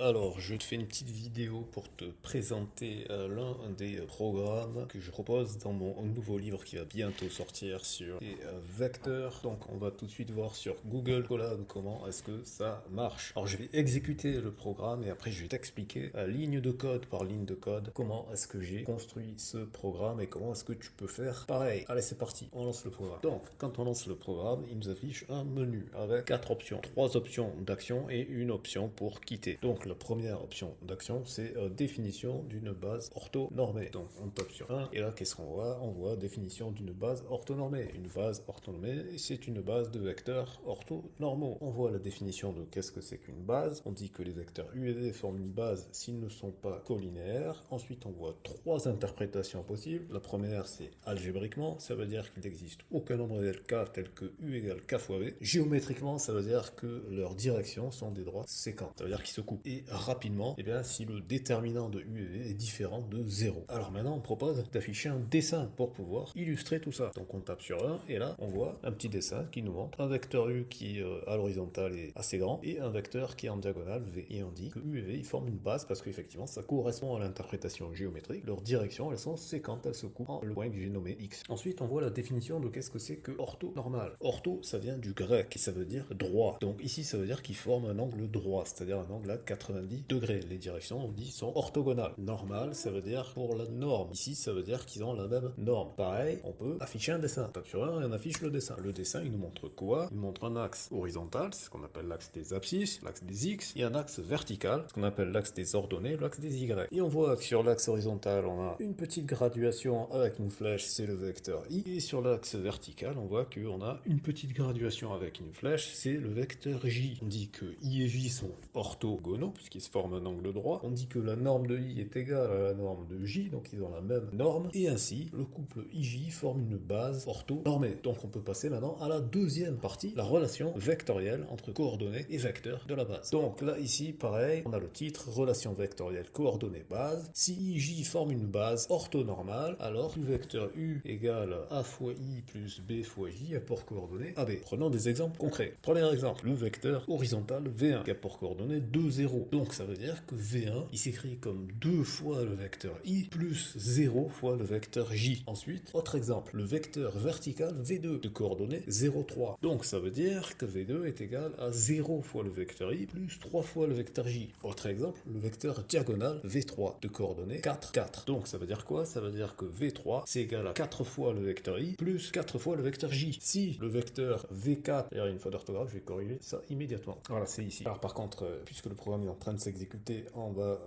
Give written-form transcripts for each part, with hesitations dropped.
Alors, je te fais une petite vidéo pour te présenter l'un des programmes que je propose dans mon nouveau livre qui va bientôt sortir sur les vecteurs. Donc, on va tout de suite voir sur Google Colab comment est-ce que ça marche. Alors, je vais exécuter le programme et après, je vais t'expliquer ligne de code par ligne de code comment est-ce que j'ai construit ce programme et comment est-ce que tu peux faire pareil. Allez, c'est parti, on lance le programme. Donc, quand on lance le programme, il nous affiche un menu avec 4 options, 3 options d'action et une option pour quitter. Donc, la première option d'action, c'est définition d'une base orthonormée. Donc, on tape sur 1 et là, qu'est-ce qu'on voit? On voit définition d'une base orthonormée. Une base orthonormée, c'est une base de vecteurs orthonormaux. On voit la définition de qu'est-ce que c'est qu'une base. On dit que les vecteurs U et V forment une base s'ils ne sont pas collinéaires. Ensuite, on voit 3 interprétations possibles. La première, c'est algébriquement. Ça veut dire qu'il n'existe aucun nombre réel K tel que U égale K fois V. Géométriquement, ça veut dire que leurs directions sont des droits séquents. Ça veut dire qu'ils se coupent. Et rapidement, eh bien, si le déterminant de U et V est différent de 0. Alors maintenant, on propose d'afficher un dessin pour pouvoir illustrer tout ça. Donc on tape sur 1 et là, on voit un petit dessin qui nous montre un vecteur U qui à l'horizontale est assez grand et un vecteur qui est en diagonale V. Et on dit que U et V ils forment une base parce qu'effectivement, ça correspond à l'interprétation géométrique. Leurs directions, elles sont séquentes, elles se coupent en le point que j'ai nommé X. Ensuite, on voit la définition de qu'est-ce que c'est que orthonormal. Ortho, ça vient du grec et ça veut dire droit. Donc ici, ça veut dire qu'ils forment un angle droit, c'est-à-dire un angle à 90 degrés. Les directions, on dit, sont orthogonales. Normal, ça veut dire pour la norme. Ici, ça veut dire qu'ils ont la même norme. Pareil, on peut afficher un dessin. On tape sur un et on affiche le dessin. Le dessin, il nous montre quoi? Il nous montre un axe horizontal, c'est ce qu'on appelle l'axe des abscisses, l'axe des X, et un axe vertical, ce qu'on appelle l'axe des ordonnées, l'axe des Y. Et on voit que sur l'axe horizontal, on a une petite graduation avec une flèche, c'est le vecteur I. Et sur l'axe vertical, on voit qu'on a une petite graduation avec une flèche, c'est le vecteur J. On dit que I et J sont orthogonaux, puisqu'ils se forment un angle droit. On dit que la norme de I est égale à la norme de J, donc ils ont la même norme. Et ainsi, le couple IJ forme une base orthonormée. Donc on peut passer maintenant à la deuxième partie, la relation vectorielle entre coordonnées et vecteurs de la base. Donc là, ici, pareil, on a le titre, relation vectorielle coordonnées base. Si IJ forme une base orthonormale, alors le vecteur U égale A fois I plus B fois J a pour coordonnées AB. Prenons des exemples concrets. Premier exemple, le vecteur horizontal V1 qui a pour coordonnées 2, 0. Donc ça veut dire que V1, il s'écrit comme 2 fois le vecteur I plus 0 fois le vecteur J. Ensuite, autre exemple, le vecteur vertical V2 de coordonnées 0, 3. Donc ça veut dire que V2 est égal à 0 fois le vecteur I plus 3 fois le vecteur J. Autre exemple, le vecteur diagonal V3 de coordonnées 4, 4. Donc ça veut dire quoi? Ça veut dire que V3 c'est égal à 4 fois le vecteur I plus 4 fois le vecteur J. Si le vecteur V4, il y a une faute d'orthographe, je vais corriger ça immédiatement. Voilà, c'est ici. Alors par contre, puisque le programme est en train de s'exécuter, on va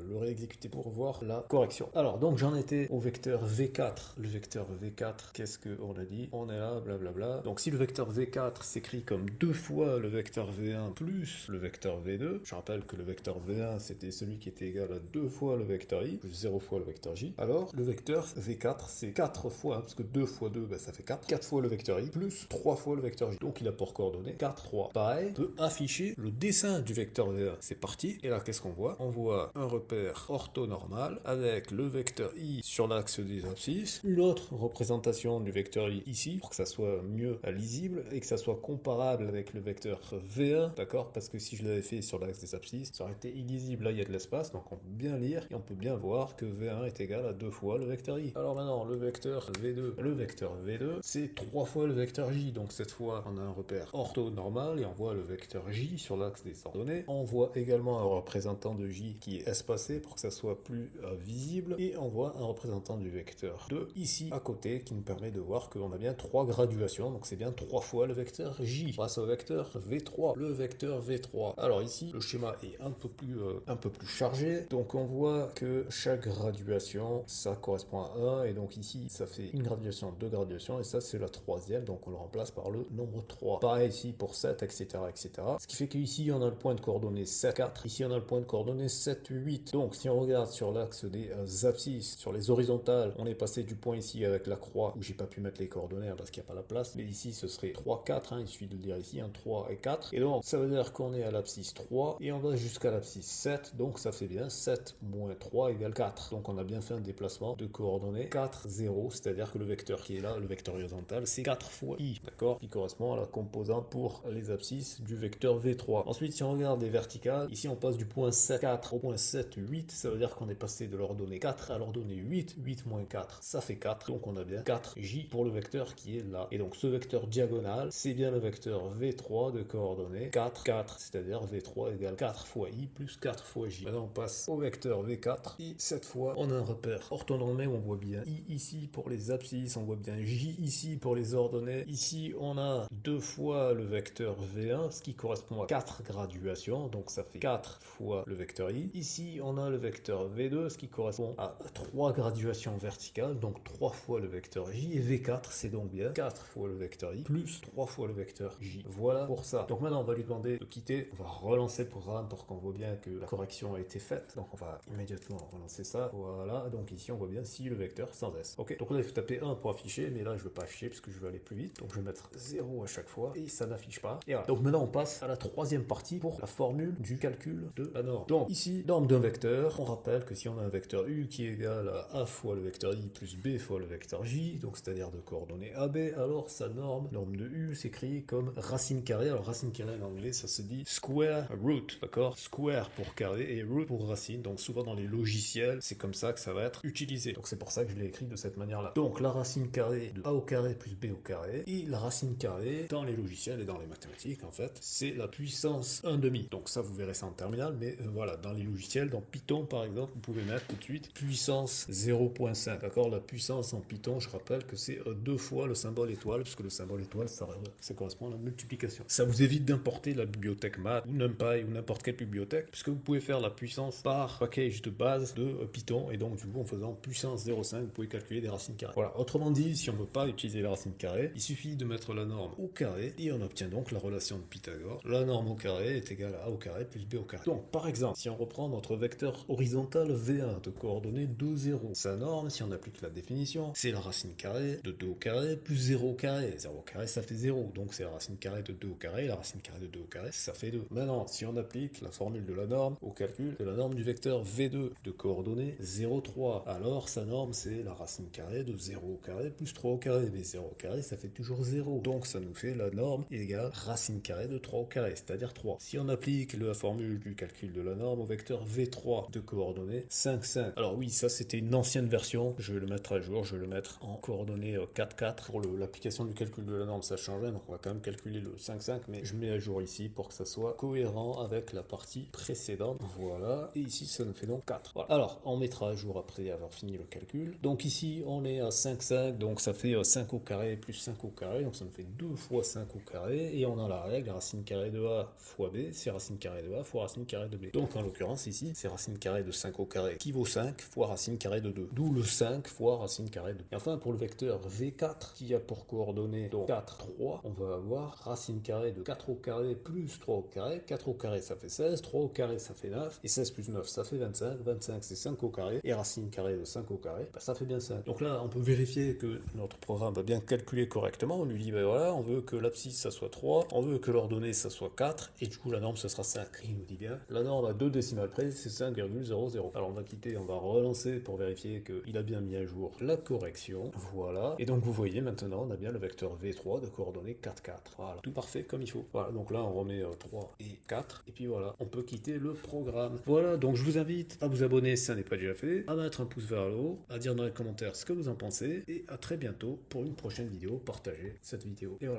le réexécuter pour voir la correction. Alors donc j'en étais au vecteur V4. Le vecteur V4, qu'est-ce qu'on a dit? On est là, blablabla. Donc si le vecteur V4 s'écrit comme 2 fois le vecteur V1 plus le vecteur V2, je rappelle que le vecteur V1 c'était celui qui était égal à 2 fois le vecteur I plus 0 fois le vecteur J. Alors le vecteur V4 c'est 4 fois, parce que 2 fois 2 ça fait 4. 4 fois le vecteur I plus 3 fois le vecteur J. Donc il a pour coordonnées 4, 3. Pareil, on peut afficher le dessin du vecteur V1. C'est parti. Et là qu'est-ce qu'on voit? On voit un repère orthonormal avec le vecteur I sur l'axe des abscisses, une autre représentation du vecteur I ici pour que ça soit mieux lisible et que ça soit comparable avec le vecteur V1, d'accord? Parce que si je l'avais fait sur l'axe des abscisses, ça aurait été illisible. Là il y a de l'espace, donc on peut bien lire et on peut bien voir que V1 est égal à 2 fois le vecteur I. Alors maintenant le vecteur V2, c'est 3 fois le vecteur J, donc cette fois on a un repère orthonormal et on voit le vecteur J sur l'axe des ordonnées. On voit également un représentant de J qui est espacé pour que ça soit plus visible et on voit un représentant du vecteur 2 ici à côté qui nous permet de voir qu'on a bien 3 graduations, donc c'est bien 3 fois le vecteur J. On passe au vecteur V3, le vecteur V3. Alors ici le schéma est un peu plus chargé, donc on voit que chaque graduation ça correspond à 1 et donc ici ça fait une graduation, deux graduations et ça c'est la troisième, donc on le remplace par le nombre 3. Pareil ici pour 7, etc. etc. Ce qui fait qu'ici on a le point de coordonnées 7, 4, ici on a le point de coordonnées 7, 8. Donc si on regarde sur l'axe des abscisses, sur les horizontales, on est passé du point ici avec la croix où j'ai pas pu mettre les coordonnées parce qu'il n'y a pas la place, mais ici ce serait 3, 4, il suffit de le dire ici, 3 et 4. Et donc ça veut dire qu'on est à l'abscisse 3 et on va jusqu'à l'abscisse 7, donc ça fait bien 7 moins 3 égale 4. Donc on a bien fait un déplacement de coordonnées 4, 0, c'est-à-dire que le vecteur qui est là, le vecteur horizontal, c'est 4 fois I, d'accord, qui correspond à la composante pour les abscisses du vecteur V3. Ensuite, si on regarde les verticales, ici on passe du point 7, 4 au point 7, 8, ça veut dire qu'on est passé de l'ordonnée 4 à l'ordonnée 8. 8 moins 4, ça fait 4. Donc on a bien 4j pour le vecteur qui est là. Et donc ce vecteur diagonal, c'est bien le vecteur v3 de coordonnées 4, 4. C'est-à-dire v3 égale 4 fois i plus 4 fois j. Maintenant on passe au vecteur v4. Et cette fois, on a un repère orthonormé où on voit bien i ici pour les abscisses, on voit bien j ici pour les ordonnées. Ici, on a 2 fois le vecteur v1, ce qui correspond à 4 graduations. Donc ça fait 4 fois le vecteur i. Ici, on a le vecteur v2, ce qui correspond à 3 graduations verticales, donc 3 fois le vecteur j. Et v4, c'est donc bien 4 fois le vecteur i plus 3 fois le vecteur j. Voilà pour ça. Donc maintenant, on va lui demander de quitter. On va relancer le programme pour qu'on voit bien que la correction a été faite. Donc on va immédiatement relancer ça. Voilà. Donc ici, on voit bien si le vecteur sans s. Ok. Donc là, il faut taper 1 pour afficher, mais là, je ne veux pas afficher parce que je veux aller plus vite. Donc je vais mettre 0 à chaque fois et ça n'affiche pas. Et voilà. Donc maintenant, on passe à la troisième partie pour la formule du calcul de la norme. Donc ici, norme d'un vecteur. On rappelle que si on a un vecteur u qui est égal à a fois le vecteur i plus b fois le vecteur j, donc c'est-à-dire de coordonnées ab, alors sa norme de u s'écrit comme racine carrée. Alors racine carrée en anglais, ça se dit square root, d'accord? Square pour carré et root pour racine. Donc souvent dans les logiciels, c'est comme ça que ça va être utilisé. Donc c'est pour ça que je l'ai écrit de cette manière-là. Donc la racine carrée de a au carré plus b au carré, et la racine carrée dans les logiciels et dans les mathématiques, en fait, c'est la puissance 1/2. Donc ça, vous verrez ça en terminale, mais voilà, dans les logiciels, dans Python par exemple, vous pouvez mettre tout de suite puissance 0.5, d'accord? La puissance en Python, je rappelle que c'est 2 fois le symbole étoile, puisque le symbole étoile, ça correspond à la multiplication. Ça vous évite d'importer la bibliothèque math, ou NumPy, ou n'importe quelle bibliothèque, puisque vous pouvez faire la puissance par package de base de Python, et donc du coup, en faisant puissance 0.5, vous pouvez calculer des racines carrées. Voilà, autrement dit, si on ne veut pas utiliser la racine carrée, il suffit de mettre la norme au carré, et on obtient donc la relation de Pythagore. La norme au carré est égale à a au carré plus b au carré. Donc, par exemple, si on reprend notre vecteur horizontal v1 de coordonnées 2, 0, sa norme, si on applique la définition, c'est la racine carrée de 2 au carré plus 0 au carré. 0 au carré, ça fait 0, donc c'est la racine carrée de 2 au carré, la racine carrée de 2 au carré, ça fait 2. Maintenant, si on applique la formule de la norme au calcul de la norme du vecteur v2 de coordonnées 0, 3, alors sa norme, c'est la racine carrée de 0 au carré plus 3 au carré. Mais 0 au carré, ça fait toujours 0. Donc ça nous fait la norme égale racine carrée de 3 au carré, c'est-à-dire 3. Si on applique la formule du calcul de la norme au vecteur v3 de coordonnées 5, 5. Alors oui, ça c'était une ancienne version, je vais le mettre à jour, je vais le mettre en coordonnées 4, 4. Pour l'application du calcul de la norme, ça changeait, donc on va quand même calculer le 5, 5, mais je mets à jour ici pour que ça soit cohérent avec la partie précédente. Voilà, et ici ça nous fait donc 4. Voilà. Alors, on mettra à jour après avoir fini le calcul. Donc ici, on est à 5, 5, donc ça fait 5 au carré plus 5 au carré, donc ça nous fait 2 fois 5 au carré, et on a la règle, racine carrée de a fois b, c'est racine carrée de a fois racine carrée de b. Donc en l'occurrence ici, c'est racine carrée de 5 au carré qui vaut 5 fois racine carrée de 2. D'où le 5 fois racine carrée de 2. Et enfin, pour le vecteur v4, qui a pour coordonnées donc 4, 3, on va avoir racine carrée de 4 au carré plus 3 au carré. 4 au carré, ça fait 16, 3 au carré, ça fait 9, et 16 plus 9, ça fait 25. 25, c'est 5 au carré, et racine carrée de 5 au carré, bah, ça fait bien 5. Donc là, on peut vérifier que notre programme va bien calculer correctement. On lui dit, ben voilà, on veut que l'abscisse, ça soit 3, on veut que l'ordonnée, ça soit 4, et du coup, la norme, ça sera 5. Et il nous dit bien, la norme à 2 décimales près, c'est 5,00. Alors on va quitter, on va relancer pour vérifier qu'il a bien mis à jour la correction. Voilà. Et donc vous voyez maintenant, on a bien le vecteur V3 de coordonnées 4, 4. Voilà. Tout parfait comme il faut. Voilà. Donc là, on remet 3 et 4. Et puis voilà, on peut quitter le programme. Voilà. Donc je vous invite à vous abonner si ça n'est pas déjà fait, à mettre un pouce vers le haut, à dire dans les commentaires ce que vous en pensez, et à très bientôt pour une prochaine vidéo. Partagez cette vidéo. Et voilà.